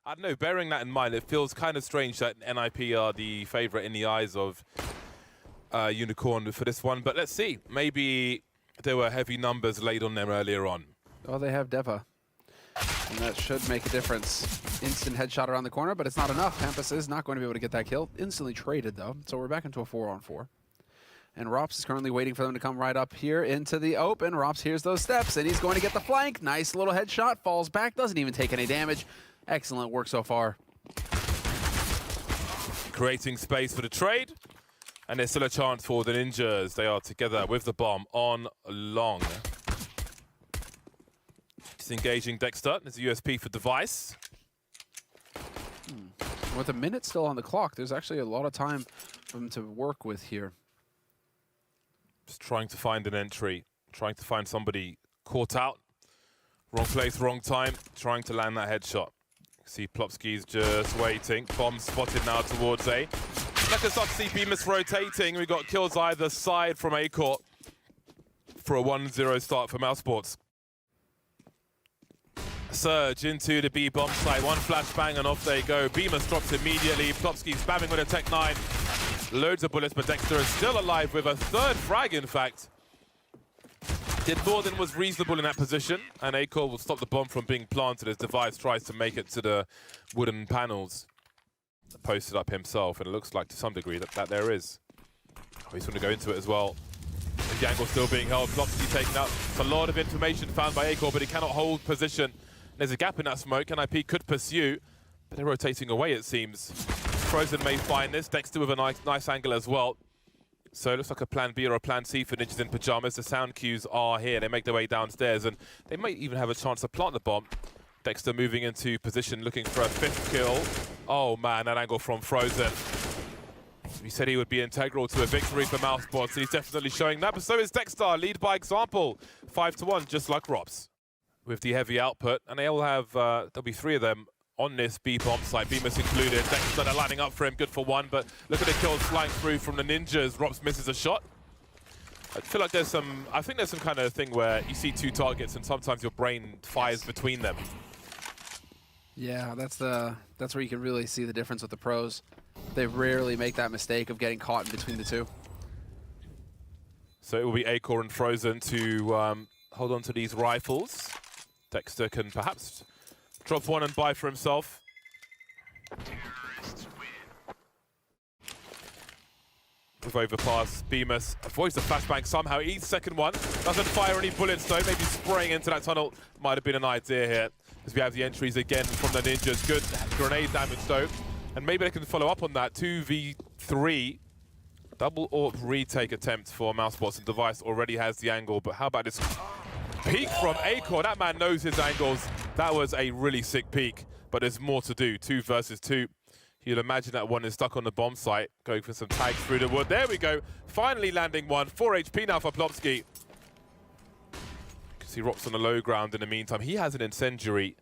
I don't know, bearing that in mind, it feels kind of strange that NIP are the favorite in the eyes of Unicorn for this one, but let's see. Maybe there were heavy numbers laid on them earlier on. Oh, they have Deva, and that should make a difference. Instant headshot around the corner, but it's not enough. Hampus is not going to be able to get that kill. Instantly traded, though, so we're back into a 4-on-4. And Rops is currently waiting for them to come right up here into the open. Rops hears those steps, and he's going to get the flank. Nice little headshot, falls back, doesn't even take any damage. Excellent work so far. Creating space for the trade, and there's still a chance for the Ninjas. They are together with the bomb on long. Disengaging Dexter. There's a USP for Device. With a minute still on the clock, there's actually a lot of time for them to work with here. Just trying to find an entry, trying to find somebody caught out. Wrong place, wrong time, trying to land that headshot. See Plopsky's just waiting. Bomb spotted now towards A. Like us up, see Bemis rotating. We got kills either side from A court for a 1-0 start for Mousesports. Surge into the B bomb site. One flashbang and off they go. Bemis drops immediately. Plopsky spamming with a Tech 9. Loads of bullets, but Dexter is still alive with a third frag, in fact. Did more than was reasonable in that position, and A-Core will stop the bomb from being planted as Device tries to make it to the wooden panels. Posted up himself, and it looks like to some degree that there is. Oh, he's going to go into it as well. The angle still being held. Plopsky taken out. It's a lot of information found by A-Core, but he cannot hold position. There's a gap in that smoke. NIP could pursue, but they're rotating away, it seems. Frozen may find this. Dexter with a nice angle as well. So it looks like a plan B or a plan C for Ninjas in Pajamas. The sound cues are here. They make their way downstairs, and they might even have a chance to plant the bomb. Dexter moving into position, looking for a 5th kill. Oh man, that angle from Frozen. He said he would be integral to a victory for Mousesports, and he's definitely showing that. But so is Dexter, lead by example. 5-1, just like Rops. With the heavy output, and they all have, there'll be 3 of them on this B bomb site, Bemis included. Dexter lining up for him, good for 1, but look at the kills flying through from the Ninjas. Rops misses a shot. I feel like there's some, I think there's some kind of thing where you see 2 targets and sometimes your brain fires between them. Yeah, that's where you can really see the difference with the pros. They rarely make that mistake of getting caught in between the 2. So it will be A-Core and Frozen to hold on to these rifles. Dexter can perhaps drop 1 and buy for himself. With overpass, Bemis avoids the flashbang somehow, eats second one. Doesn't fire any bullets though, maybe spraying into that tunnel might have been an idea here. As we have the entries again from the Ninjas. Good grenade damage though. And maybe they can follow up on that. 2v3. Double AWP retake attempt for Mousesports, and Device already has the angle, but how about this peek from A-Core? That man knows his angles. That was a really sick peek, but there's more to do. 2 versus 2. You'd imagine that one is stuck on the bomb site, going for some tags through the wood. There we go. Finally landing one. 4 HP now for Plopsky. You can see Rops on the low ground in the meantime. He has an incendiary.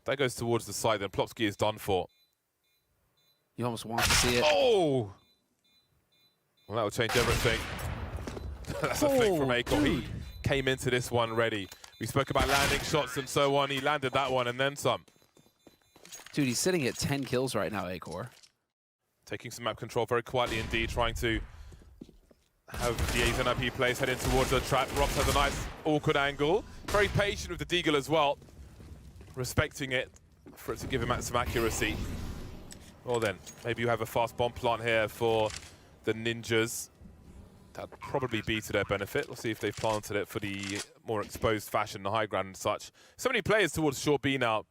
That goes towards the side, then Plopsky is done for. You almost want to see it. Oh! Well, that will change everything. That's a flick from A-Core. He came into this one ready. We spoke about landing shots and so on. He landed that one and then some. Dude, he's sitting at 10 kills right now, A-Core. Taking some map control very quietly indeed, trying to have the A's NIP players heading towards the trap. Rops has a nice awkward angle. Very patient with the Deagle as well. Respecting it for it to give him some accuracy. Well then, maybe you have a fast bomb plant here for the Ninjas. That'd probably be to their benefit. We'll see if they've planted it for the more exposed fashion, the high ground and such. So many players towards short B now,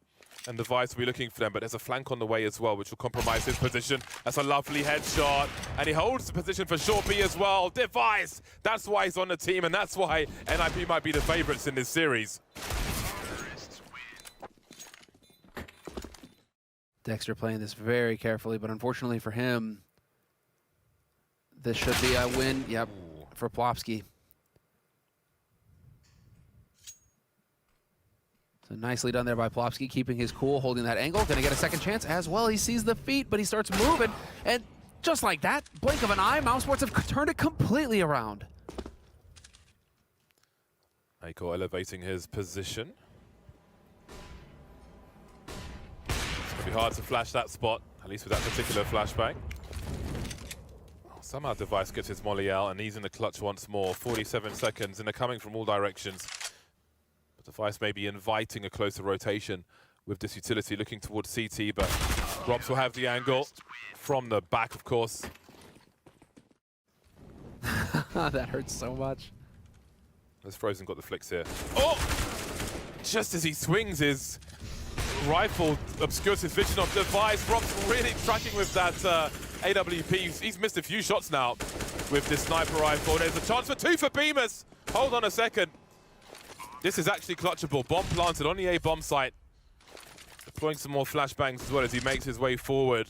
and Device will be looking for them, but there's a flank on the way as well, which will compromise his position. That's a lovely headshot, and he holds the position for short B as well. Device! That's why he's on the team, and that's why NIP might be the favorites in this series. Dexter playing this very carefully, but unfortunately for him, this should be a win, yep, for Plopsky. So nicely done there by Plopsky, keeping his cool, holding that angle. Gonna get a second chance as well. He sees the feet, but he starts moving. And just like that, blink of an eye, Mousesports have turned it completely around. A-Core elevating his position. It'll be hard to flash that spot, at least with that particular flashbang. Somehow Device gets his molly out, and he's in the clutch once more. 47 seconds, and they're coming from all directions. But Device may be inviting a closer rotation with this utility, looking towards CT, but Robs will have the angle from the back, of course. That hurts so much. As Frozen got the flicks here. Oh! Just as he swings his rifle, obscures his vision of Device. Robs really tracking with that AWP. He's missed a few shots now with this sniper rifle. There's a chance for 2 for Bemis. Hold on a second. This is actually clutchable. Bomb planted on the A bomb site. Deploying some more flashbangs as well as he makes his way forward.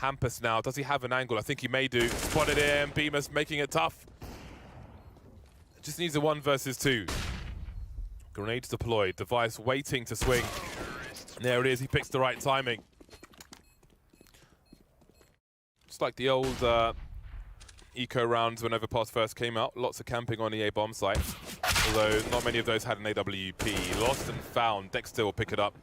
Hampus now, does he have an angle? I think he may do. Spotted him, Bemis making it tough. Just needs a 1 versus 2. Grenades deployed, Device waiting to swing. And there it is, he picks the right timing. Just like the old eco rounds when Overpass first came out, lots of camping on the A bomb site. Although not many of those had an AWP. Lost and found, Dexter will pick it up.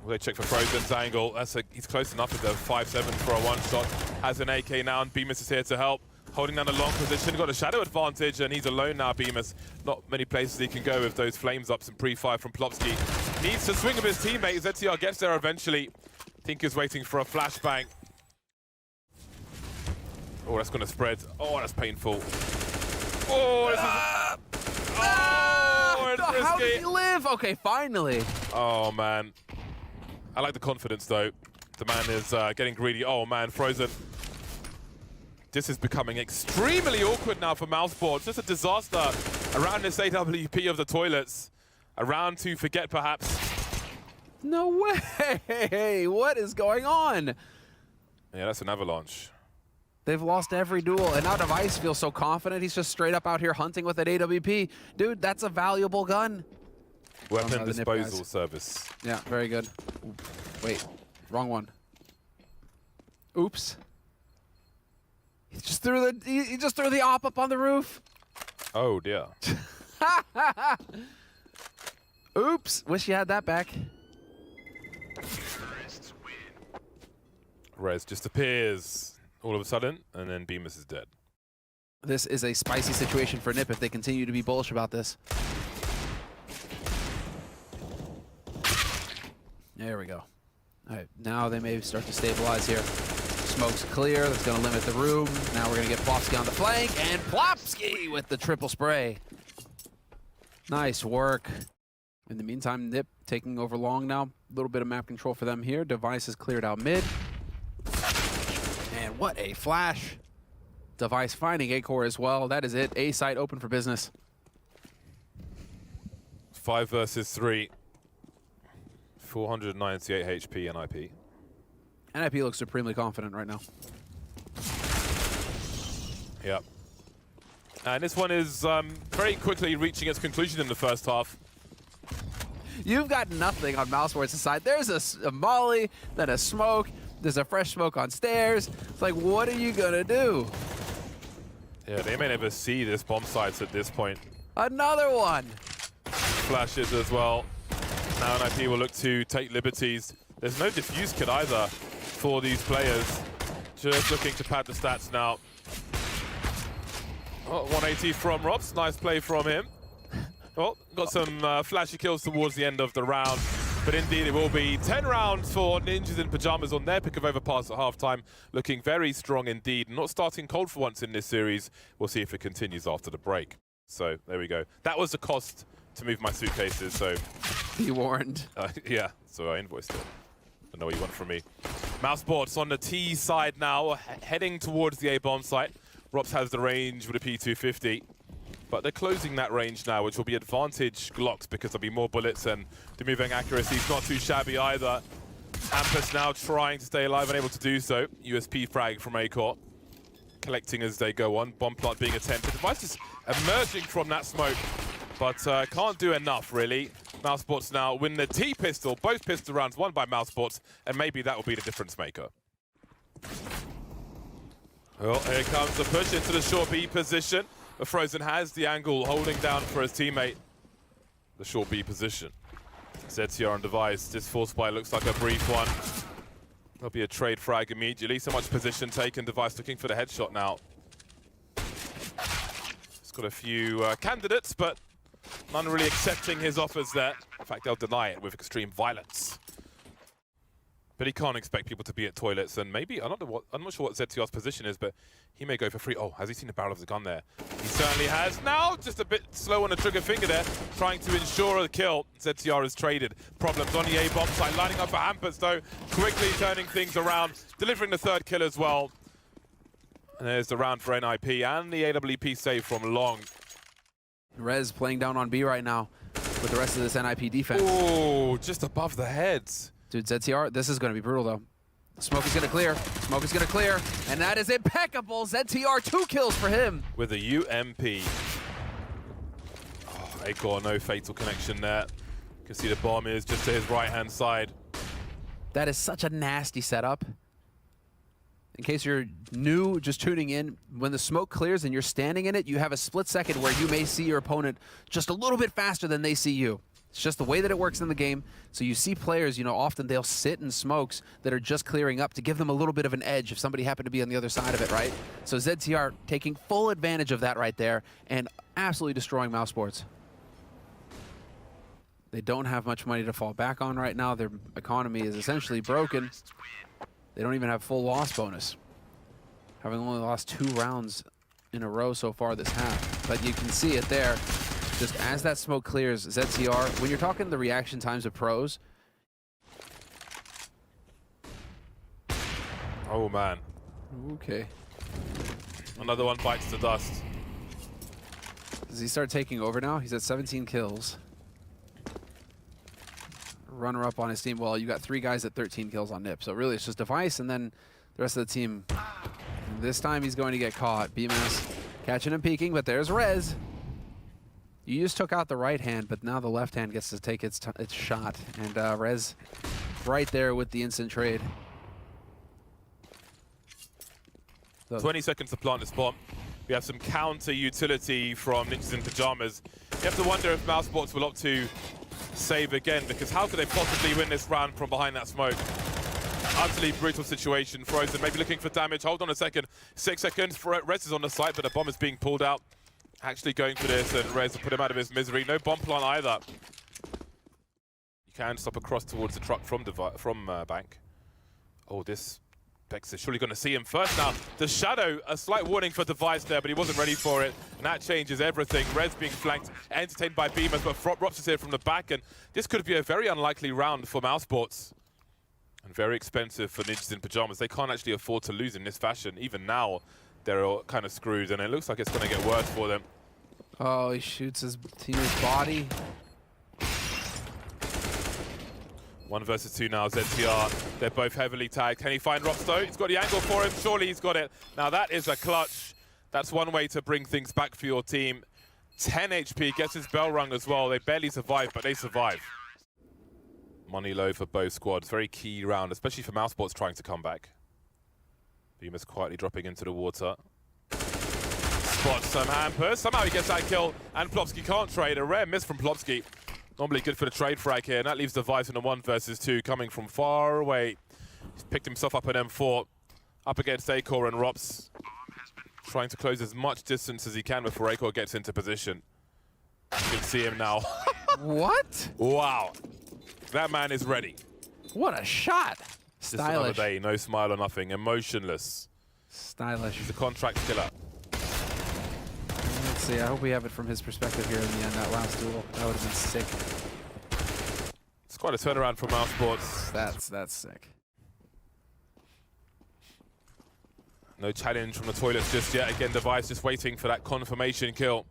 Will they check for Frozen's angle? He's close enough with a 5-7 for a 1-shot. Has an AK now, and Bemis is here to help. Holding down a long position, got a shadow advantage, and he's alone now, Bemis. Not many places he can go with those flames ups and pre-fire from Plopsky. Needs to swing with his teammate. ZTR gets there eventually. Think he's waiting for a flashbang. Oh, that's gonna spread. Oh, that's painful. Oh, this is... Oh, it's risky. How did he live? Okay, finally. Oh, man. I like the confidence, though. The man is getting greedy. Oh, man, Frozen. This is becoming extremely awkward now for Mousesports. Just a disaster around this AWP of the toilets. A round to forget, perhaps. No way! What is going on? Yeah, that's an avalanche. They've lost every duel, and now Device feels so confident. He's just straight up out here hunting with an AWP. Dude, that's a valuable gun. Weapon disposal service. Yeah, very good. Ooh, wait, wrong one. Oops. He just threw the op up on the roof. Oh dear. Oops. Wish you had that back. Rez just appears all of a sudden, and then Bemis is dead. This is a spicy situation for Nip if they continue to be bullish about this. There we go. All right, now they may start to stabilize here. Smoke's clear, that's gonna limit the room. Now we're gonna get Plopsky on the flank, and Plopsky with the triple spray. Nice work. In the meantime, Nip taking over long now. A little bit of map control for them here. Device is cleared out mid. And what a flash. Device finding A-core as well. That is it. A site open for business. 5 versus 3. 498 HP and IP. NIP looks supremely confident right now. Yep. And this one is very quickly reaching its conclusion in the first half. You've got nothing on Mousesports' side. There's a molly, then a smoke. There's a fresh smoke on stairs. It's like, what are you gonna do? Yeah, they may never see this bomb sites at this point. Another one. Flashes as well. Now NIP will look to take liberties. There's no diffuse kit either for these players. Just looking to pad the stats now. Oh, 180 from Robs. Nice play from him. Well, got some flashy kills towards the end of the round. But indeed, it will be 10 rounds for Ninjas in Pajamas on their pick of Overpass at halftime. Looking very strong indeed. Not starting cold for once in this series. We'll see if it continues after the break. So, there we go. That was the cost to move my suitcases, so... Be warned. Yeah, so I invoiced it. I know what you want from me. Mousesports on the T side now, heading towards the A-bomb site. Robs has the range with a P250. But they're closing that range now, which will be advantage Glocks because there'll be more bullets and the moving accuracy is not too shabby either. Hampus now trying to stay alive and able to do so. USP frag from A-Core. Collecting as they go on. Bomb plant being attempted. Device is emerging from that smoke, but can't do enough really. Mousesports now win the T-pistol. Both pistol rounds won by Mousesports, and maybe that will be the difference maker. Well, here comes the push into the short B position. But Frozen has the angle holding down for his teammate. The short B position. ZTR on device. This force buy looks like a brief one. There'll be a trade frag immediately. So much position taken. Device looking for the headshot now. He's got a few candidates, but none really accepting his offers there. In fact, they'll deny it with extreme violence. But he can't expect people to be at toilets, and maybe, I'm not sure what ZTR's position is, but he may go for free. Oh, has he seen the barrel of the gun there? He certainly has. Now, just a bit slow on the trigger finger there, trying to ensure a kill. ZTR has traded. Problems on the A-bomb side, lining up for Hampus, though, quickly turning things around, delivering the third kill as well. And there's the round for NIP, and the AWP save from Long. Rez playing down on B right now with the rest of this NIP defense. Oh, just above the heads. Dude, ZTR, this is going to be brutal, though. Smoke is going to clear. Smoke is going to clear. And that is impeccable. ZTR, 2 kills for him. With a UMP. Oh, Acor, no fatal connection there. You can see the bomb is just to his right-hand side. That is such a nasty setup. In case you're new, just tuning in, when the smoke clears and you're standing in it, you have a split second where you may see your opponent just a little bit faster than they see you. It's just the way that it works in the game. So you see players, you know, often they'll sit in smokes that are just clearing up to give them a little bit of an edge if somebody happened to be on the other side of it, right? So ZTR taking full advantage of that right there and absolutely destroying Mousesports. They don't have much money to fall back on right now. Their economy is essentially broken. They don't even have full loss bonus, having only lost 2 rounds in a row so far this half. But you can see it there. Just as that smoke clears, ZTR, when you're talking the reaction times of pros. Oh, man. Okay. Another one bites the dust. Does he start taking over now? He's at 17 kills. Runner-up on his team. Well, you got 3 guys at 13 kills on NIP. So really, it's just Device and then the rest of the team. And this time, he's going to get caught. BMS catching and peeking, but there's Rez. You just took out the right hand, but now the left hand gets to take its shot. And Rez right there with the instant trade. So 20 seconds to plant this bomb. We have some counter utility from Ninjas in Pajamas. You have to wonder if Mousesports will opt to save again, because how could they possibly win this round from behind that smoke? Utterly brutal situation. Frozen maybe looking for damage. Hold on a second. 6 seconds. Rez is on the site, but the bomb is being pulled out. Actually going for this, and Rez will put him out of his misery. No bomb plant either. You can stop across towards the truck from Bank. Oh, this Bex is surely going to see him first now. The shadow, a slight warning for Device there, but he wasn't ready for it, and that changes everything. Rez being flanked, entertained by Beamers, but Rops is here from the back, and this could be a very unlikely round for Mousesports. And very expensive for Ninjas in Pajamas. They can't actually afford to lose in this fashion. Even now, they're all kind of screwed, and it looks like it's going to get worse for them. Oh, he shoots his teammate's body. 1 versus 2 now, ZTR. They're both heavily tagged. Can he find Rops though? He's got the angle for him. Surely he's got it. Now that is a clutch. That's one way to bring things back for your team. 10 HP, gets his bell rung as well. They barely survive, but they survive. Money low for both squads. Very key round, especially for Mousesports trying to come back. Beamer's quietly dropping into the water. Spots some Hampers. Somehow he gets that kill, and Plopsky can't trade. A rare miss from Plopsky. Normally good for the trade frag here, and that leaves Device in a 1 versus 2, coming from far away. He's picked himself up an M4, up against Acor and Rops, trying to close as much distance as he can before Acor gets into position. You can see him now. What? Wow. That man is ready. What a shot. Just another day, no smile or nothing, emotionless. Stylish. He's a contract killer. Let's see, I hope we have it from his perspective here in the end, that last duel. That would have been sick. It's quite a turnaround for Mousesports. That's sick. No challenge from the toilets just yet. Again, Device just waiting for that confirmation kill.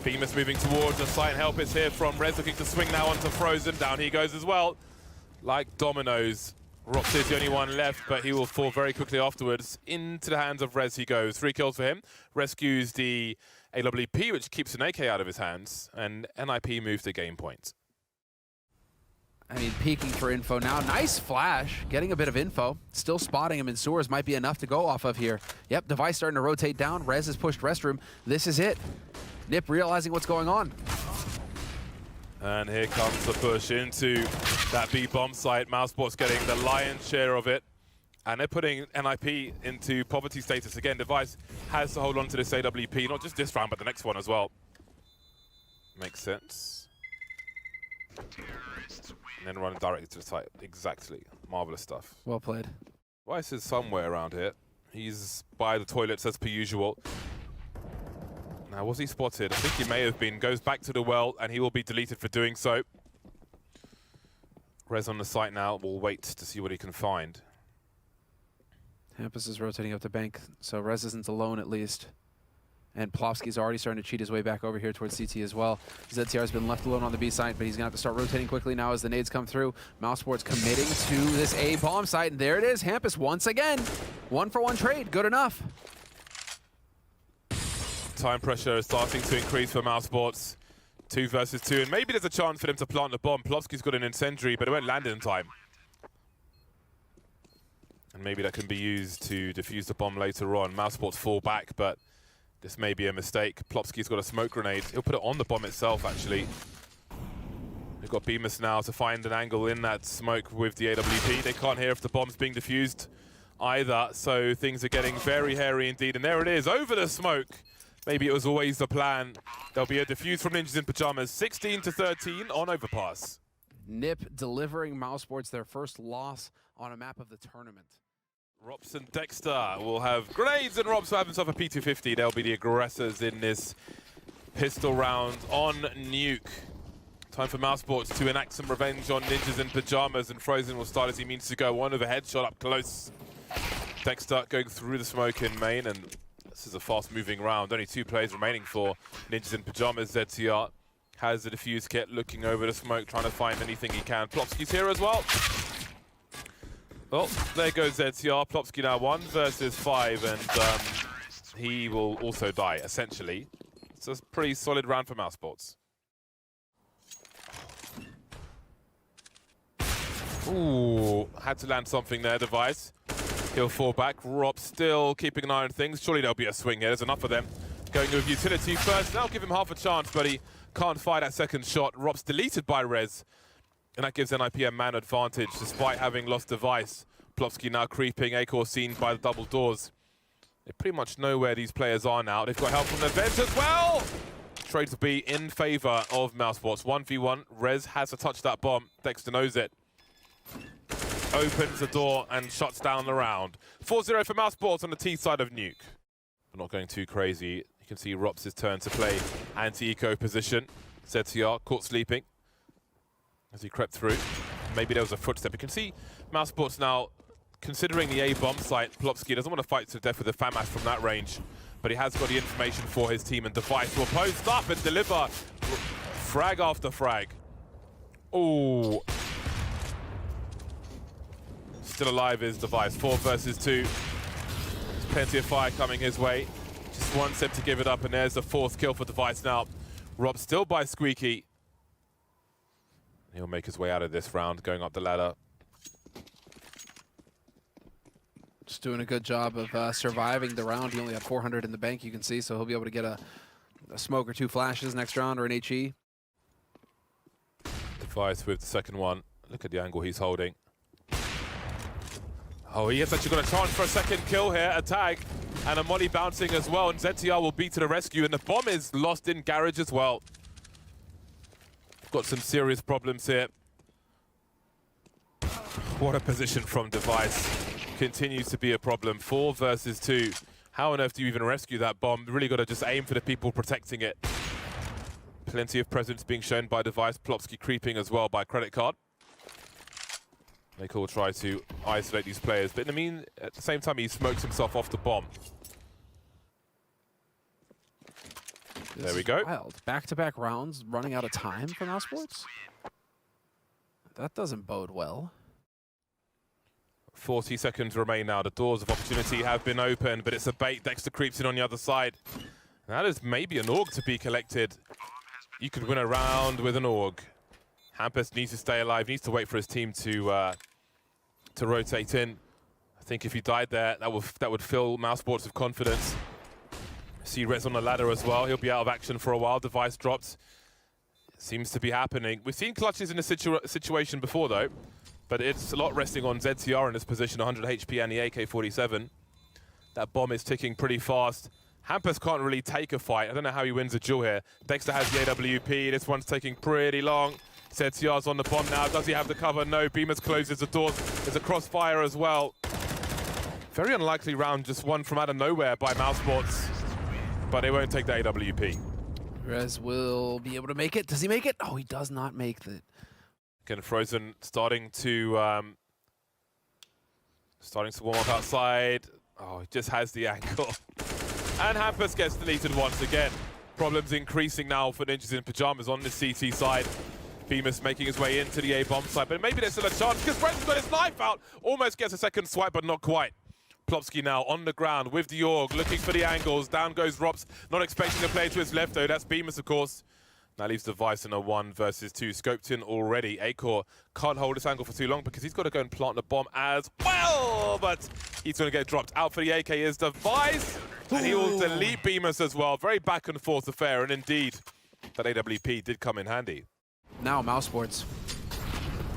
Bemis moving towards the site, and help is here from Rez, looking to swing now onto Frozen. Down he goes as well. Like dominoes. Rops is the only one left, but he will fall very quickly afterwards. Into the hands of Rez he goes. 3 kills for him. Rescues the AWP, which keeps an AK out of his hands, and NIP moves the game point. I mean, peeking for info now. Nice flash, getting a bit of info. Still spotting him in sewers might be enough to go off of here. Yep, Device starting to rotate down. Rez has pushed restroom. This is it. Nip realizing what's going on. And here comes the push into that B bomb site. Mousesports getting the lion's share of it. And they're putting NIP into poverty status again. Device has to hold on to this AWP, not just this round, but the next one as well. Makes sense. And then running directly to the site. Exactly. Marvelous stuff. Well played. Device is somewhere around here. He's by the toilets as per usual. Now, was he spotted? I think he may have been. Goes back to the well, and he will be deleted for doing so. Rez on the site now. We'll wait to see what he can find. Hampus is rotating up to bank, so Rez isn't alone at least. And Plopsky's already starting to cheat his way back over here towards CT as well. ZTR has been left alone on the B site, but he's going to have to start rotating quickly now as the nades come through. Mousesports committing to this A bomb site, and there it is. Hampus once again. 1-for-1 trade, good enough. Time pressure is starting to increase for Mousesports. 2 versus 2, and maybe there's a chance for them to plant the bomb. Plopsky's got an incendiary, but it won't land in time. And maybe that can be used to defuse the bomb later on. Mousesports fall back, but this may be a mistake. Plopsky's got a smoke grenade. He'll put it on the bomb itself, actually. They've got Bemis now to find an angle in that smoke with the AWP. They can't hear if the bomb's being defused either, so things are getting very hairy indeed. And there it is, over the smoke. Maybe it was always the plan. There'll be a defuse from Ninjas in Pajamas. 16-13 on overpass. Nip delivering Mousesports their first loss on a map of the tournament. Rops and Dexter will have grenades, and Rops will have himself a P250. They'll be the aggressors in this pistol round on Nuke. Time for Mousesports to enact some revenge on Ninjas in Pajamas, and Frozen will start as he means to go. One with a headshot up close. Dexter going through the smoke in main, and this is a fast-moving round. Only 2 players remaining for Ninjas in Pajamas. ZTR has the defuse kit, looking over the smoke, trying to find anything he can. Plopsky's here as well. Well, there goes ZTR. Plopsky now 1 versus 5, and he will also die, essentially. It's a pretty solid round for Mousesports. Ooh, had to land something there, Device. He'll fall back. Rob still keeping an eye on things. Surely there'll be a swing here. There's enough of them. Going with utility first. That'll give him half a chance, but he can't fire that second shot. Rob's deleted by Rez. And that gives NIP a man advantage, despite having lost Device. Plopsky now creeping, Acor seen by the double doors. They pretty much know where these players are now. They've got help from the vent as well! Trade to be in favor of Mousesports. 1v1, Rez has to touch that bomb. Dexter knows it. Opens the door and shuts down the round. 4-0 for Mousesports on the T side of Nuke. We're not going too crazy. You can see Rops' turn to play anti-eco position. ZTR caught sleeping as he crept through. Maybe there was a footstep. You can see Mousesports now considering the A bomb site. Plopsky doesn't want to fight to the death with a FAMAS from that range, but he has got the information for his team, and Device will post up and deliver frag after frag. Ooh. Still alive is Device. 4 versus 2. There's plenty of fire coming his way. Just 1 step to give it up, and there's the 4th kill for Device now. Rob still by Squeaky. He'll make his way out of this round, going up the ladder. Just doing a good job of surviving the round. He only had 400 in the bank, you can see, so he'll be able to get a smoke or 2 flashes next round, or an HE. Device with the second one. Look at the angle he's holding. Oh, he has actually got a chance for a second kill here. A tag and a molly bouncing as well, and ZTR will be to the rescue, and the bomb is lost in garage as well. Got some serious problems here. What a position from Device. Continues to be a problem. 4 versus 2. How on earth do you even rescue that bomb? Really got to just aim for the people protecting it. Plenty of presence being shown by Device. Plopsky creeping as well by credit card. They will try to isolate these players, but at the same time, he smokes himself off the bomb. There we go. Wild. Back-to-back rounds, running out of time for Mousesports. That doesn't bode well. 40 seconds remain now. The doors of opportunity have been opened, but it's a bait. Dexter creeps in on the other side. That is maybe an AUG to be collected. You could win a round with an AUG. Hampus needs to stay alive, needs to wait for his team to rotate in. I think if he died there, that would fill Mousesports with confidence. See Rez on the ladder as well. He'll be out of action for a while. Device dropped. Seems to be happening. We've seen clutches in a situation before, though, but it's a lot resting on ZTR in this position, 100 HP and the AK-47. That bomb is ticking pretty fast. Hampus can't really take a fight. I don't know how he wins a duel here. Dexter has the AWP. This one's taking pretty long. ZTR's on the bomb now. Does he have the cover? No. Beamers closes the doors. There's a crossfire as well. Very unlikely round, just one from out of nowhere by Mousesports, but they won't take the AWP. Rez will be able to make it. Does he make it? Oh, he does not make it. Again, Frozen starting to warm up outside. Oh, he just has the angle. And Hampus gets deleted once again. Problems increasing now for Ninjas in Pajamas on the CT side. Bemis making his way into the A-bomb side, but maybe there's still a chance because Red's got his knife out. Almost gets a second swipe, but not quite. Plopsky now on the ground with the AUG, looking for the angles. Down goes Rops, not expecting to play to his left though. That's Bemis, of course. Now leaves Device in a 1 versus 2. Scoped in already. Acor can't hold this angle for too long because he's got to go and plant the bomb as well. But he's going to get dropped. Out for the AK is Device. And he will delete Bemis as well. Very back and forth affair. And indeed, that AWP did come in handy. Now Mousesports.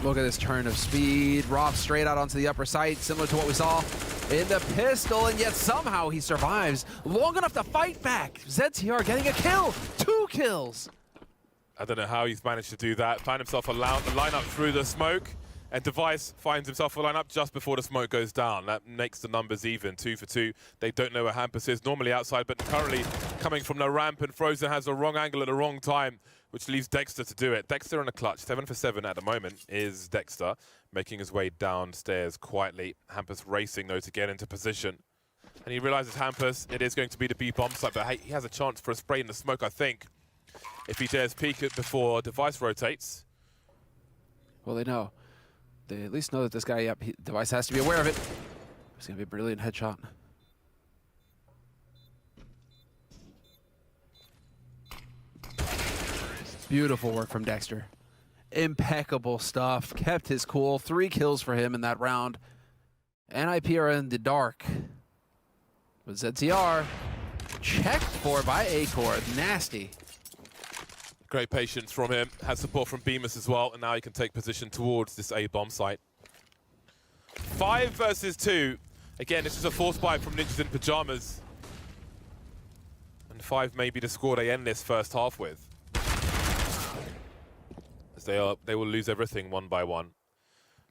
Look at this turn of speed. Rob straight out onto the upper side, similar to what we saw in the pistol, and yet somehow he survives long enough to fight back. ZTR getting a kill. 2 kills. I don't know how he's managed to do that. Find himself a lineup through the smoke, and Device finds himself a lineup just before the smoke goes down. That makes the numbers even, 2 for 2. They don't know where Hampus is, normally outside, but currently coming from the ramp, and Frozen has the wrong angle at the wrong time, which leaves Dexter to do it. Dexter in a clutch, 7 for 7 at the moment is Dexter, making his way downstairs quietly. Hampus racing though to get into position. And he realizes Hampus, it is going to be the B bomb site, but hey, he has a chance for a spray in the smoke, I think, if he dares peek it before Device rotates. Well, they know. They at least know that this guy, Device has to be aware of it. It's going to be a brilliant headshot. Beautiful work from Dexter. Impeccable stuff. Kept his cool. 3 kills for him in that round. NIP are in the dark. But ZTR checked for by Acor. Nasty. Great patience from him. Has support from Bemis as well, and now he can take position towards this A-bomb site. 5 versus 2. Again, this is a force buy from Ninjas in Pajamas. And 5 may be the score they end this first half with. As they will lose everything one by one.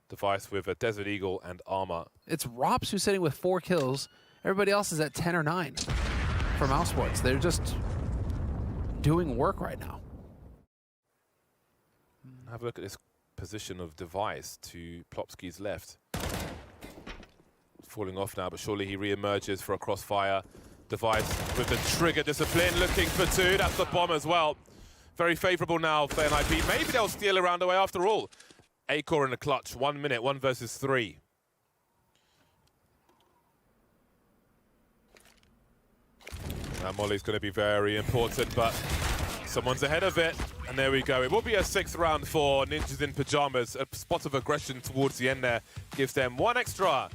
Device with a Desert Eagle and armor. It's Rops who's sitting with 4 kills. Everybody else is at 10 or 9 for Mousesports. They're just doing work right now. Have a look at this position of Device to Plopsky's left. Falling off now, but surely he re-emerges for a crossfire. Device with the trigger discipline, looking for 2. That's the bomb as well. Very favorable now for NIP. Maybe they'll steal around away after all. Acor in the clutch, 1 minute, 1 versus 3. Now Molly's going to be very important, but someone's ahead of it. And there we go. It will be a 6th round for Ninjas in Pajamas. A spot of aggression towards the end there gives them 1 extra.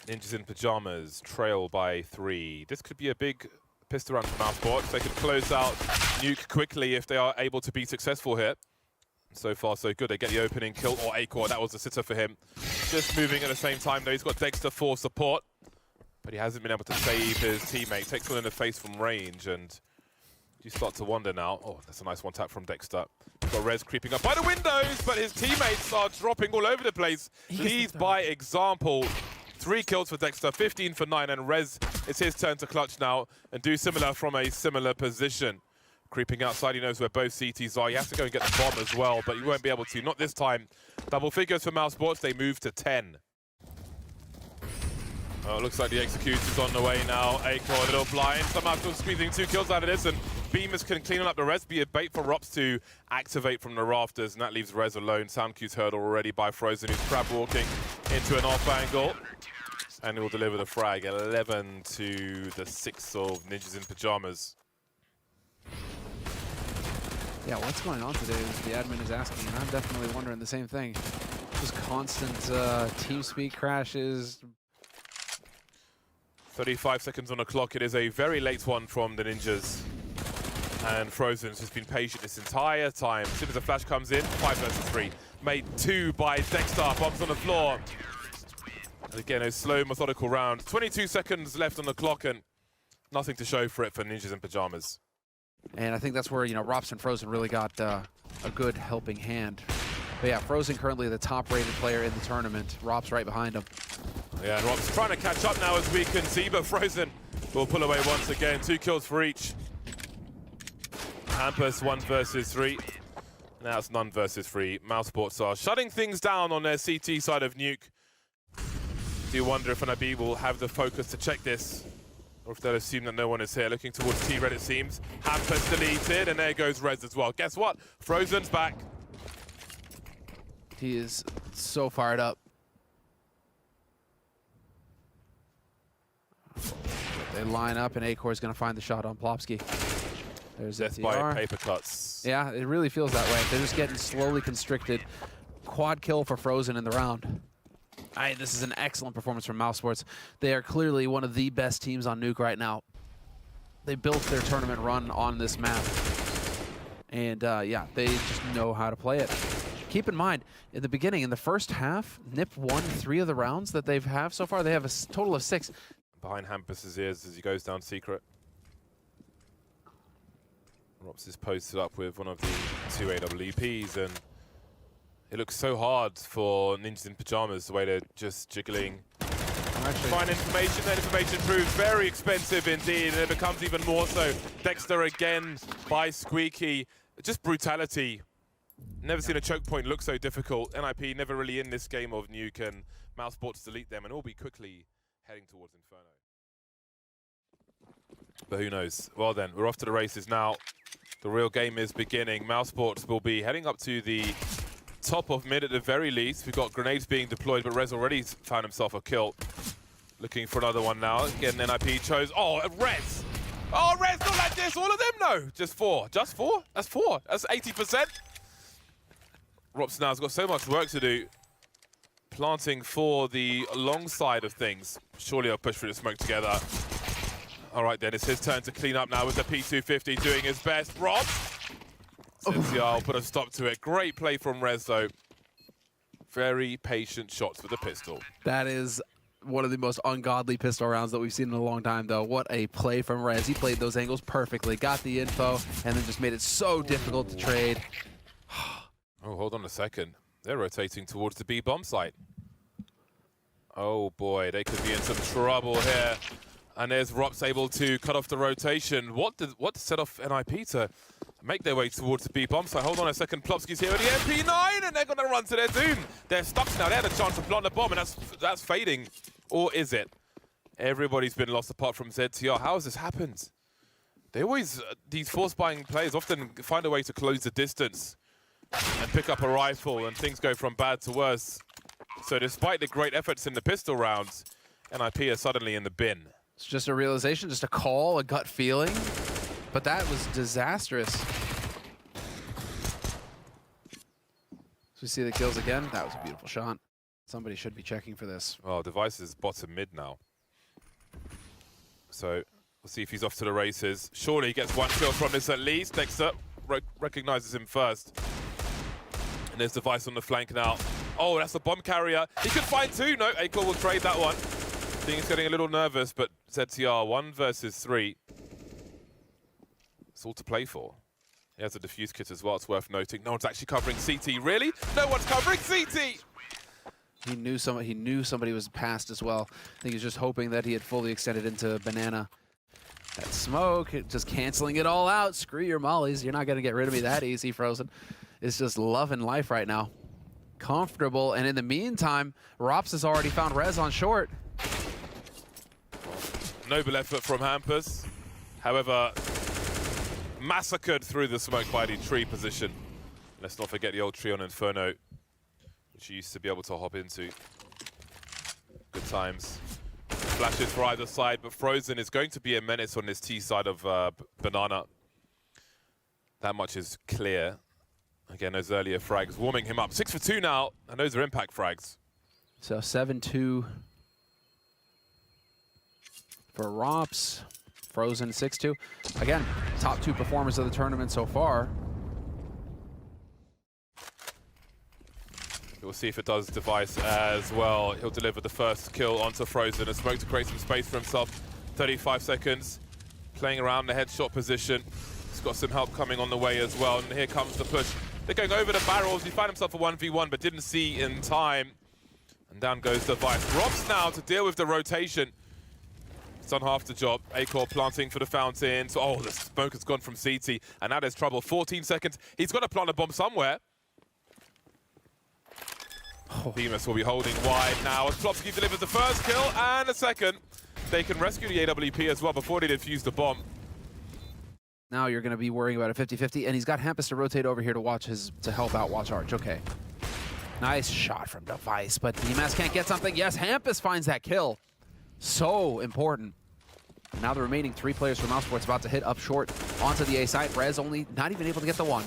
Ninjas in Pajamas trail by 3. This could be a big pistol round for Mousesports. They could close out Nuke quickly if they are able to be successful here. So far, so good. They get the opening kill, or Acor. That was the sitter for him. Just moving at the same time, though. He's got Dexter for support, but he hasn't been able to save his teammate. Takes one in the face from range, and you start to wonder now. Oh, that's a nice one tap from Dexter. He's got Rez creeping up by the windows, but his teammates are dropping all over the place. Leads by example. 3 kills for Dexter, 15 for 9, and Rez, it's his turn to clutch now and do similar from a similar position. Creeping outside, he knows where both CTs are. He has to go and get the bomb as well, but he won't be able to. Not this time. Double figures for Mousesports. They move to 10. Oh, it looks like the execution's on the way now. Acor a little blind. Somehow still squeezing 2 kills out of this, and Bemis can clean up the rest. Be a bait for Rops to activate from the rafters, and that leaves Rez alone. Sound cue's heard already by Frozen, who's crab walking into an off angle. And he will deliver the frag. 11 to the 6 of Ninjas in Pajamas. Yeah, what's going on today is the admin is asking, and I'm definitely wondering the same thing. Just constant TeamSpeak crashes. 35 seconds on the clock. It is a very late one from the Ninjas. And Frozen's just been patient this entire time. As soon as the flash comes in, 5 versus 3. Made 2 by Dexter, bombs on the floor. And again, a slow, methodical round. 22 seconds left on the clock and nothing to show for it for Ninjas in Pajamas. And I think that's where, Rops and Frozen really got a good helping hand. But yeah, Frozen currently the top-rated player in the tournament. Rops right behind him. Yeah, and Rops trying to catch up now as we can see, but Frozen will pull away once again. 2 kills for each. Hampus 1 versus 3. Now it's none versus 3. Mousesports are shutting things down on their CT side of Nuke. Do wonder if NIB will have the focus to check this, or if they'll assume that no one is here. Looking towards T-Red, it seems. Hampus deleted, and there goes Rez as well. Guess what? Frozen's back. He is so fired up. They line up, and Acor is going to find the shot on Plopsky. There's Death by paper cuts. Yeah, it really feels that way. They're just getting slowly constricted. Quad kill for Frozen in the round. This is an excellent performance from Mousesports. They are clearly one of the best teams on Nuke right now. They built their tournament run on this map. And yeah, they just know how to play it. Keep in mind, in the beginning, in the first half, NIP won 3 of the rounds that they've had so far. They have a total of 6. Behind Hampus's ears as he goes down secret. Rops is posted up with one of the 2 AWPs, and it looks so hard for Ninjas in Pajamas, the way they're just jiggling. Find information, that information proves very expensive indeed, and it becomes even more so. Dexter again by Squeaky. Just brutality. Never seen a choke point look so difficult. NIP never really in this game of Nuke, and Mousesports delete them, and all be quickly heading towards Inferno. But who knows? Well then, we're off to the races now. The real game is beginning. Mousesports will be heading up to the top of mid at the very least. We've got grenades being deployed, but Rez already found himself a kill. Looking for another one now. Again, NIP chose. Oh, Rez! Oh, Rez, not like this. All of them? No. Just 4. Just 4? That's 4. That's 80%. Rops now has got so much work to do. Planting for the long side of things. Surely I'll push through the smoke together. All right, then, it's his turn to clean up now with the P250 doing his best. Rob! CSGO will put a stop to it. Great play from Rez, though. Very patient shots with the pistol. That is one of the most ungodly pistol rounds that we've seen in a long time, though. What a play from Rez. He played those angles perfectly, got the info, and then just made it so difficult to trade. Oh, hold on a second. They're rotating towards the B bomb site. Oh, boy, they could be in some trouble here. And there's Rops able to cut off the rotation. What set off NIP to make their way towards the B bomb site? Hold on a second. Plopsky's here with the MP9, and they're going to run to their doom. They're stuck now. They had a chance to plant the bomb, and that's fading. Or is it? Everybody's been lost apart from ZTR. How has this happened? They always, these force-buying players often find a way to close the distance and pick up a rifle, and things go from bad to worse. So despite the great efforts in the pistol rounds, NIP are suddenly in the bin. It's just a realization, just a call, a gut feeling. But that was disastrous. So we see the kills again. That was a beautiful shot. Somebody should be checking for this. Well, Device is bottom mid now. So we'll see if he's off to the races. Surely he gets 1 kill from this at least. Dexter recognizes him first. And there's Device on the flank now. Oh, that's a bomb carrier. He could find 2. No, Acor will trade that one. I think he's getting a little nervous, but ZTR 1 versus 3. It's all to play for. He has a defuse kit as well, it's worth noting. No one's actually covering CT, really? No one's covering CT! He knew somebody was past as well. I think he was just hoping that he had fully extended into Banana. That smoke, just canceling it all out. Screw your mollies, you're not gonna get rid of me that easy, Frozen. It's just loving life right now. Comfortable, and in the meantime, Rops has already found Rez on short. Noble effort from Hampus. However, massacred through the smoke by the tree position. Let's not forget the old tree on Inferno, which you used to be able to hop into. Good times. Flashes for either side, but Frozen is going to be a menace on this T side of Banana. That much is clear. Again, those earlier frags warming him up. 6 for 2 now, and those are impact frags. So 7-2 for Rops. Frozen 6-2. Again, top 2 performers of the tournament so far. We'll see if it does Device as well. He'll deliver the first kill onto Frozen. A smoke to create some space for himself. 35 seconds. Playing around the headshot position. He's got some help coming on the way as well. And here comes the push. They're going over the barrels. He found himself a 1v1, but didn't see in time. And down goes Device. Robs now to deal with the rotation. He's done half the job. Acor planting for the fountain. So, oh, the smoke has gone from CT. And now there's trouble. 14 seconds. He's got to plant a bomb somewhere. Bemis will be holding wide now as Plopsky delivers the first kill and a second. They can rescue the AWP as well before they defuse the bomb. Now you're going to be worrying about a 50-50, and he's got Hampus to rotate over here to help out Watch Arch. Okay. Nice shot from Device, but Bemis can't get something. Yes, Hampus finds that kill. So important. Now the remaining 3 players from Mousesports about to hit up short onto the A side. Rez only not even able to get the one.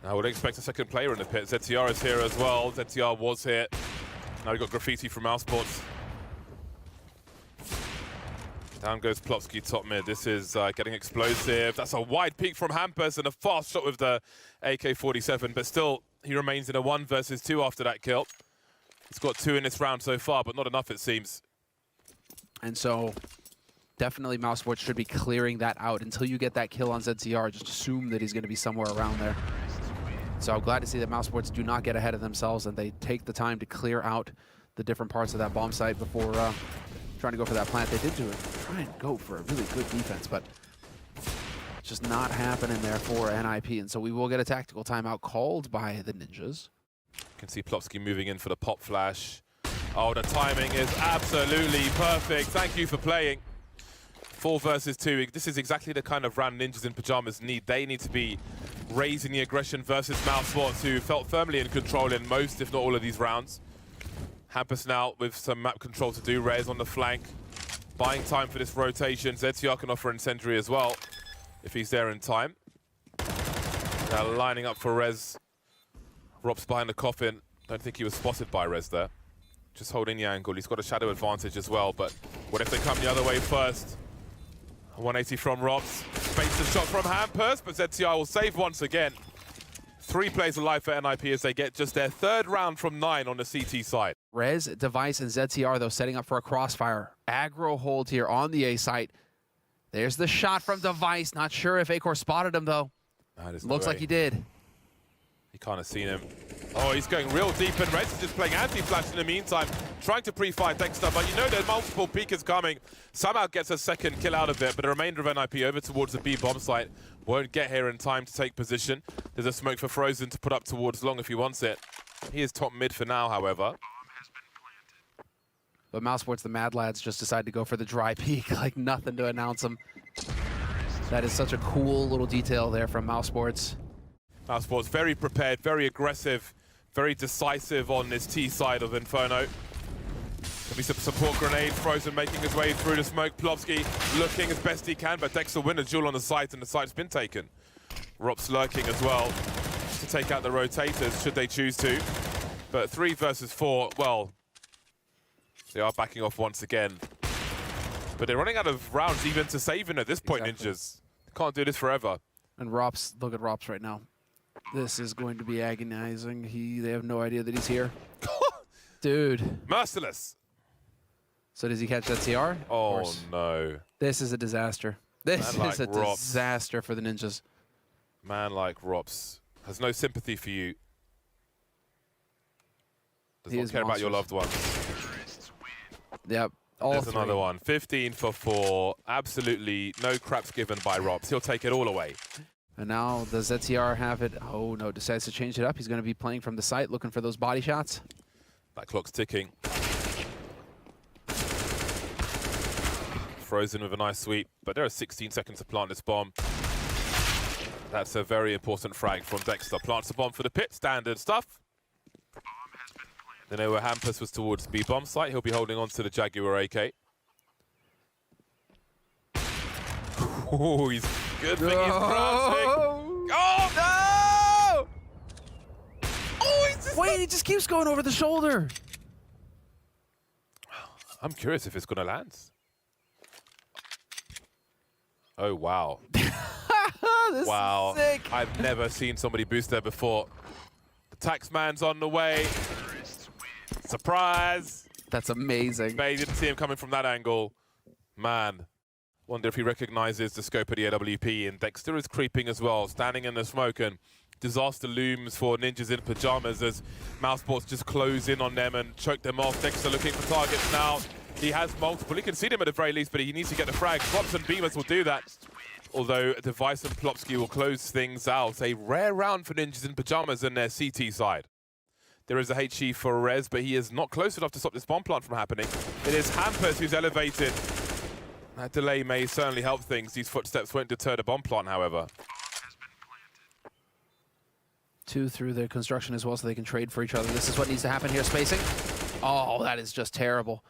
I would expect a second player in the pit. ZTR is here as well. ZTR was here. Now we got Graffiti from Mousesports. Down goes Plopsky top mid. This is getting explosive. That's a wide peek from Hampus and a fast shot with the AK-47. But still, he remains in a 1 versus 2 after that kill. He's got 2 in this round so far, but not enough it seems. And so, definitely Mousesports should be clearing that out. Until you get that kill on ZTR, just assume that he's going to be somewhere around there. So I'm glad to see that Mousesports do not get ahead of themselves and they take the time to clear out the different parts of that bomb site before trying to go for that plant. They did try and go for a really good defense, but it's just not happening there for NIP. And so we will get a tactical timeout called by the Ninjas. You can see Plopsky moving in for the pop flash. Oh, the timing is absolutely perfect. Thank you for playing. 4 versus 2. This is exactly the kind of round Ninjas in Pyjamas need. They need to be raising the aggression versus Mousesports, who felt firmly in control in most, if not all, of these rounds. Hampus now with some map control to do. Rez on the flank, buying time for this rotation. ZTR can offer incendiary as well, if he's there in time. Now lining up for Rez. Rob's behind the coffin. Don't think he was spotted by Rez there. Just holding the angle. He's got a shadow advantage as well, but what if they come the other way first? 180 from Robs. Space the shot from Hampus, but ZTR will save once again. 3 plays alive for NIP as they get just their 3rd round from 9 on the CT side. Rez, Device, and ZTR, though, setting up for a crossfire. Aggro hold here on the A site. There's the shot from Device. Not sure if Acor spotted him, though. Looks like he did. He can't have seen him. Oh, he's going real deep, and Rez is just playing anti-flash in the meantime, trying to pre-fire Dexter, but you know there's multiple peekers coming. Somehow gets a second kill out of it, but the remainder of NIP over towards the B bomb site won't get here in time to take position. There's a smoke for Frozen to put up towards long if he wants it. He is top mid for now, however. But Mousesports, the Mad Lads, just decide to go for the dry peek, like nothing to announce them. That is such a cool little detail there from Mousesports. Mousesports very prepared, very aggressive, very decisive on this T side of Inferno. There'll be some support grenade. Frozen making his way through the smoke. Plopsky looking as best he can, but Dexter win a duel on the site, and the site's been taken. Rob's lurking as well to take out the rotators, should they choose to. But 3 versus 4, well, they are backing off once again. But they're running out of rounds even to saving at this point, exactly. Ninjas. Can't do this forever. And Rops, look at Rops right now. This is going to be agonizing. They have no idea that he's here. Dude. Merciless. So does he catch that CR? Oh, no. This is a disaster. This is a disaster for the Ninjas. Man like Rops has no sympathy for you. Does not care about your loved ones. Yep. There's another one. 15 for 4. Absolutely no craps given by Rops. He'll take it all away. And now does ZTR have it? Oh no, decides to change it up. He's going to be playing from the site, looking for those body shots. That clock's ticking. Frozen with a nice sweep, but there are 16 seconds to plant this bomb. That's a very important frag from Dexter. Plants the bomb for the pit, standard stuff. They know where Hampus was towards B bomb site. He'll be holding on to the Jaguar AK. Oh, he's good thing he's planting. Oh, no! Oh, he's just... Wait, he just keeps going over the shoulder. I'm curious if it's going to land. Oh, wow. This Wow. is sick. I've never seen somebody boost there before. The taxman's on the way. Surprise! That's amazing. But he didn't see him coming from that angle. Man. Wonder if he recognizes the scope of the AWP. And Dexter is creeping as well, standing in the smoke. And disaster looms for Ninjas in Pajamas as Mousesports just close in on them and choke them off. Dexter looking for targets now. He has multiple. He can see them at the very least, but he needs to get the frag. Flops and Beamers will do that. Although Device and Plopsky will close things out. A rare round for Ninjas in Pajamas in their CT side. There is a HE for Rez, but he is not close enough to stop this bomb plant from happening. It is Hampus who's elevated. That delay may certainly help things. These footsteps won't deter the bomb plant, however. 2 through their construction as well, so they can trade for each other. This is what needs to happen here. Spacing. Oh, that is just terrible.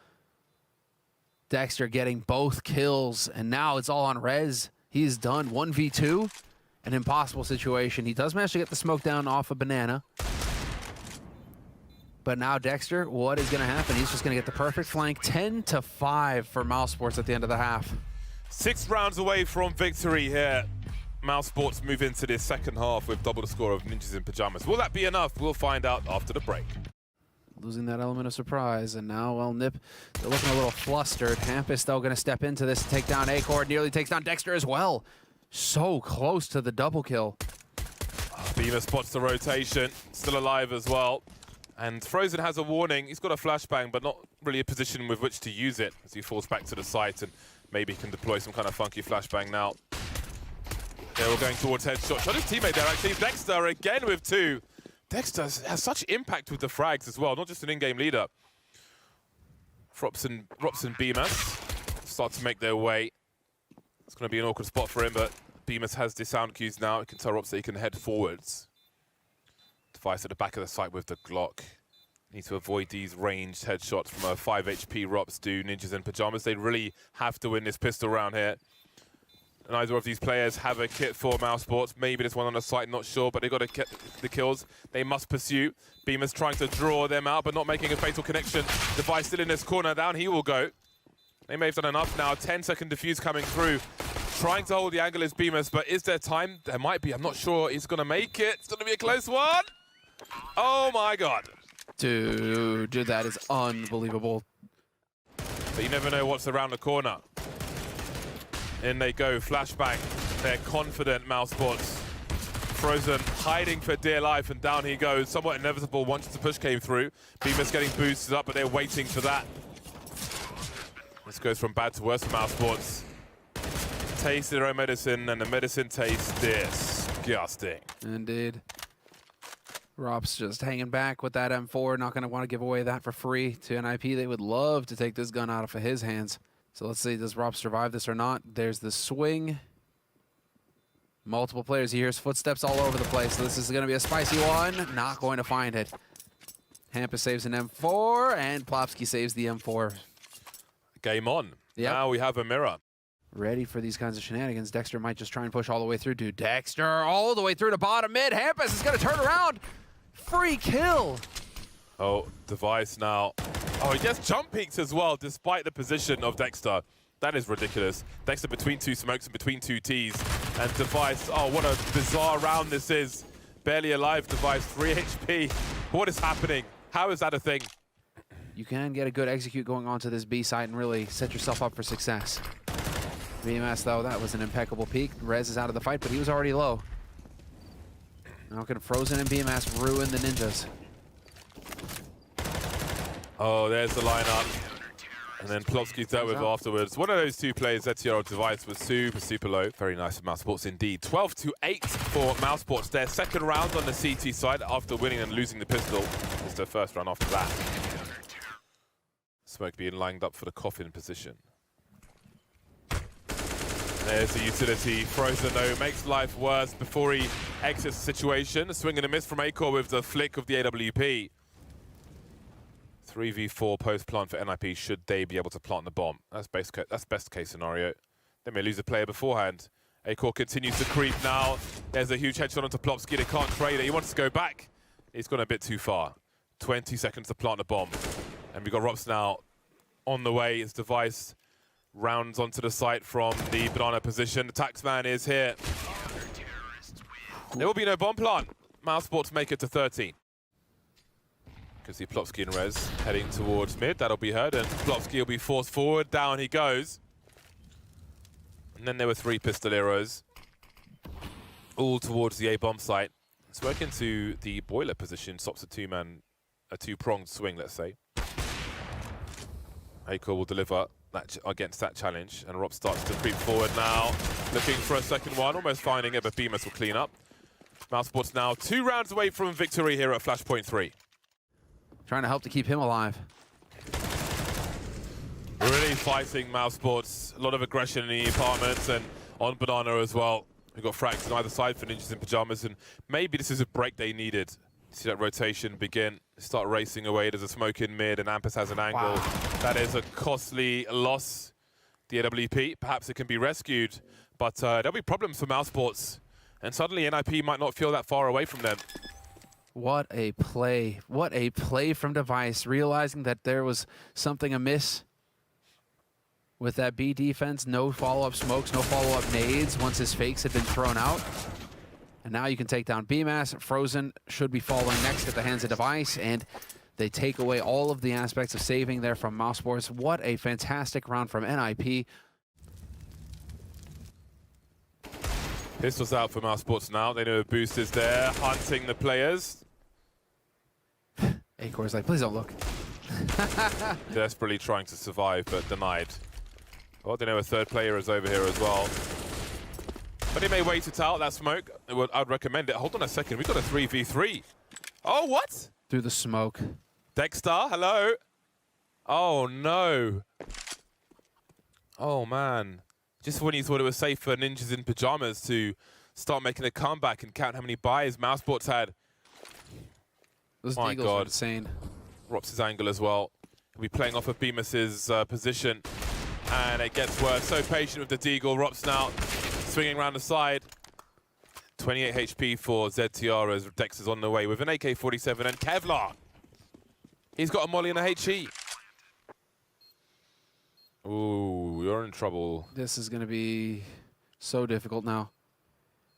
Dexter getting both kills, and now it's all on Rez. He's done 1v2, an impossible situation. He does manage to get the smoke down off a banana. But now Dexter, what is going to happen? He's just going to get the perfect flank. 10-5 for Mousesports at the end of the half. 6 rounds away from victory here. Mousesports move into this second half with double the score of Ninjas in Pajamas. Will that be enough? We'll find out after the break. Losing that element of surprise, and now, well, Nip, they're looking a little flustered. Hampus, though, going to step into this and take down Acord. Nearly takes down Dexter as well. So close to the double kill. Beamer spots the rotation, still alive as well. And Frozen has a warning. He's got a flashbang, but not really a position with which to use it as he falls back to the site and maybe can deploy some kind of funky flashbang now. Yeah, we're going towards headshot. Shot his teammate there, actually. Dexter again with 2. Dexter has such impact with the frags as well, not just an in-game leader. Rops and Bemis start to make their way. It's going to be an awkward spot for him, but Bemis has the sound cues now. You can tell Rops that he can head forwards. Device at the back of the site with the Glock. Need to avoid these ranged headshots from a 5 HP Rops do Ninjas in Pajamas. They really have to win this pistol round here. Neither of these players have a kit for Mousesports. Maybe there's one on the site, not sure, but they got to get the kills. They must pursue. Beamer's trying to draw them out, but not making a fatal connection. Device still in this corner. Down he will go. They may have done enough now. 10-second defuse coming through. Trying to hold the angle is Beamers, but is there time? There might be. I'm not sure he's going to make it. It's going to be a close one. Oh, my God. Dude, that is unbelievable. But you never know what's around the corner. In they go, flashbang. They're confident, Mousesports. Frozen hiding for dear life, and down he goes. Somewhat inevitable once the push came through. Beamer's getting boosted up, but they're waiting for that. This goes from bad to worse for Mousesports. Taste their own medicine, and the medicine tastes disgusting. Indeed. Rob's just hanging back with that M4. Not going to want to give away that for free to NIP. They would love to take this gun out of his hands. So let's see, does Rob survive this or not? There's the swing. Multiple players. He hears footsteps all over the place. So this is going to be a spicy one. Not going to find it. Hampus saves an M4, and Plopsky saves the M4. Game on. Yep. Now we have a mirror. Ready for these kinds of shenanigans. Dexter might just try and push all the way through. Dude, Dexter all the way through to bottom mid. Hampus is going to turn around. Free kill. Oh, Device now. Oh, he gets jump peaks as well, despite the position of Dexter. That is ridiculous. Dexter between 2 smokes and between 2 Ts. And Device, oh, what a bizarre round this is. Barely alive, Device, 3 HP. What is happening? How is that a thing? You can get a good execute going onto this B site and really set yourself up for success. BMS, though, that was an impeccable peak. Rez is out of the fight, but he was already low. Now can Frozen and BMS ruin the Ninjas. Oh, there's the lineup. And then Plopsky's dealt with afterwards. One of those 2 players, ZTR Device, was super, super low. Very nice for Mousesports indeed. 12-8 for Mousesports. Their second round on the CT side after winning and losing the pistol. It's their first round after that. Smoke being lined up for the coffin position. There's the utility. Frozen, though, makes life worse before he exits the situation. A swing and a miss from Acor with the flick of the AWP. 3v4 post-plant for NIP should they be able to plant the bomb. That's best case scenario. They may lose a player beforehand. Acor continues to creep now. There's a huge headshot onto Plopsky. They can't trade it. He wants to go back. He's gone a bit too far. 20 seconds to plant the bomb. And we've got Rops now on the way. His Device Rounds onto the site from the banana position. The taxman is here. There will be no bomb plant. Mousesports make it to 13. Can see Plopsky and Rez heading towards mid. That'll be heard, and Plopsky will be forced forward. Down he goes. And then there were 3 pistoleros, all towards the A bomb site. It's working to the boiler position. Stops a two-pronged swing, let's say. Aiko will deliver that against that challenge, and Rob starts to creep forward now, looking for a second one, almost finding it, but Bemis will clean up. Mousesports now 2 rounds away from victory here at Flashpoint 3. Trying to help to keep him alive. Really fighting Mousesports. A lot of aggression in the apartments and on Banana as well. We've got frags on either side for Ninjas in Pyjamas, and maybe this is a break they needed. See that rotation begin, start racing away. There's a smoke in mid, and Ampus has an angle. Wow. That is a costly loss. The AWP, perhaps it can be rescued, but there'll be problems for Mousesports. And suddenly NIP might not feel that far away from them. What a play. What a play from Device, realizing that there was something amiss with that B defense. No follow-up smokes, no follow-up nades once his fakes had been thrown out. And now you can take down BMAS. Frozen should be following next at the hands of Device, and they take away all of the aspects of saving there from Mousesports. What a fantastic round from NIP. Pistols out for Mousesports now. They know a boost is there, hunting the players. Acor's like, please don't look. Desperately trying to survive, but denied. Well, they know a third player is over here as well. But he may wait it out, that smoke. I'd recommend it. Hold on a second, we've got a 3v3. Oh, what? Through the smoke. Dexter, hello? Oh, no. Oh, man. Just when you thought it was safe for Ninjas in Pyjamas to start making a comeback and count how many buys Mousesports had. Those My Deagles God. are insane. Rops' angle as well. He'll be playing off of Bemis's position. And it gets worse. So patient with the Deagle. Rops now swinging around the side. 28 HP for ZTR as Dex is on the way with an AK-47 and Kevlar. He's got a molly and a HE. Ooh, you're in trouble. This is going to be so difficult now.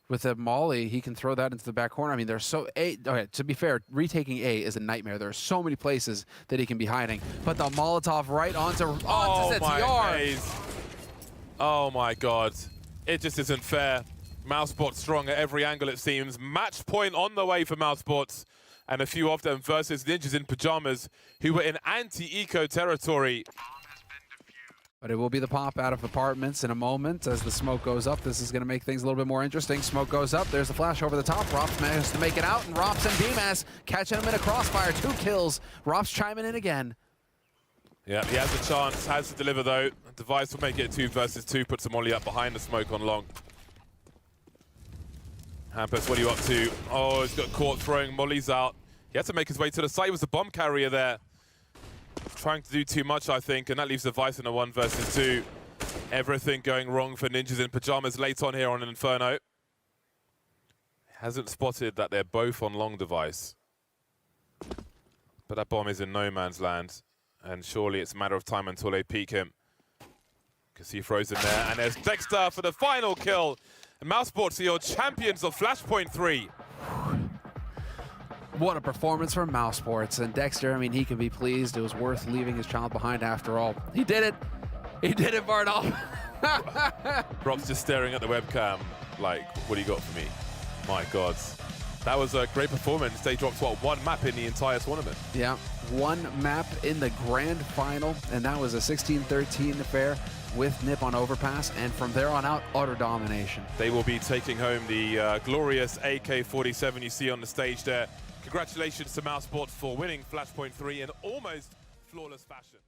With a molly, he can throw that into the back corner. I mean, there's so... Okay, to be fair, retaking A is a nightmare. There are so many places that he can be hiding. But the Molotov right onto ZTR. My days. Oh, my God. It just isn't fair. Mousesports strong at every angle, it seems. Match point on the way for Mousesports. And a few of them versus Ninjas in Pyjamas, who were in anti-eco territory. But it will be the pop out of apartments in a moment as the smoke goes up. This is going to make things a little bit more interesting. Smoke goes up. There's the flash over the top. Rops manages to make it out, and Rops and BMAS catching him in a crossfire. 2 kills. Rops chiming in again. Yeah, he has a chance. Has to deliver, though. Device will make it 2 versus 2. Puts a molly up behind the smoke on long. Hampus, what are you up to? Oh, he's got caught throwing mollies out. He had to make his way to the site. He was the bomb carrier there. Trying to do too much, I think, and that leaves Device in a 1 versus 2. Everything going wrong for Ninjas in Pyjamas late on here on an Inferno. Hasn't spotted that they're both on long Device. But that bomb is in no man's land, and surely it's a matter of time until they peek him. Can see Frozen there, and there's Dexter for the final kill. And Mousesports are your champions of Flashpoint 3. What a performance from Mousesports. And Dexter, I mean, he can be pleased. It was worth leaving his child behind after all. He did it. He did it, Bardolph. Rob's just staring at the webcam like, what do you got for me? My God. That was a great performance. They dropped, what, 1 map in the entire tournament? Yeah, 1 map in the grand final. And that was a 16-13 affair with Nip on Overpass. And from there on out, utter domination. They will be taking home the glorious AK-47 you see on the stage there. Congratulations to Mousesports for winning Flashpoint 3 in almost flawless fashion.